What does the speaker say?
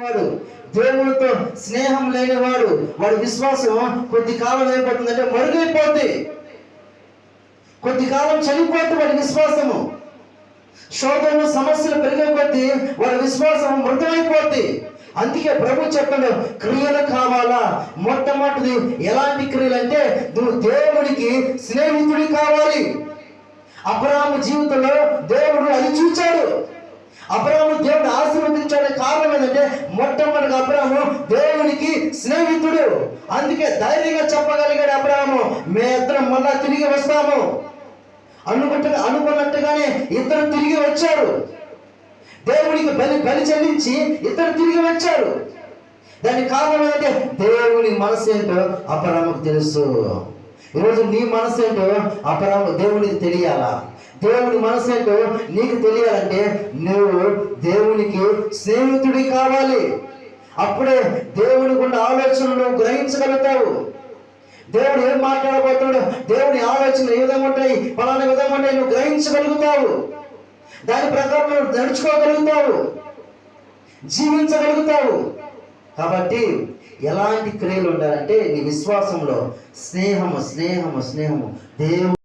వాడు దేవునితో స్నేహం లేనివాడు వాడి విశ్వాసం కొద్ది కాలం అయిపోతుందంటే మరుగైపోద్ది, కొద్ది కాలం చనిపోతుంది వాడి విశ్వాసము. శోధనలు సమస్యలు పెరిగే కొద్దీ వాడి విశ్వాసం మృతమైపోద్ది. అందుకే ప్రభు చెప్పాడు, క్రియలు కావాలా? మొట్టమొదటిది ఎలాంటి క్రియలు అంటే నువ్వు దేవుడికి స్నేహితుడి కావాలి. అబ్రాహాము జీవితంలో దేవుడు అది చూచాడు. అబ్రాహాము దేవుడు ఆశీర్వదించడానికి కారణం ఏంటంటే మొట్టమొదటిగా అబ్రాహాము దేవునికి స్నేహితుడు. అందుకే ధైర్యంగా చెప్పగలిగాడు అబ్రాహాము, మేమిద్దరం మళ్ళా తిరిగి వస్తాము. అనుకున్నట్టుగానే ఇద్దరు తిరిగి వచ్చారు. దేవునికి బలి చెల్లించి ఇద్దరు తిరిగి వచ్చారు. దానికి కారణం ఏంటంటే దేవుని మనసు ఏంటో అబ్రాహాముకు తెలుసు. ఈరోజు నీ మనసు ఏంటో దేవునికి తెలియాలా? దేవుని మనసు ఏంటో నీకు తెలియాలంటే నువ్వు దేవునికి స్నేహితుడి కావాలి. అప్పుడే దేవునికి ఉన్న ఆలోచనలు గ్రహించగలుగుతావు. దేవుడు ఏం మాట్లాడబోతున్నాడు, దేవుని ఆలోచనలు ఏ విధంగా ఉంటాయి, ఫలానా విధంగా ఉంటాయి, నువ్వు గ్రహించగలుగుతావు. దాని ప్రకారం నువ్వు నడుచుకోగలుగుతావు, జీవించగలుగుతావు. కాబట్టి ఎలాంటి క్రియలు ఉండాలంటే నీ విశ్వాసంలో స్నేహము దేవుడు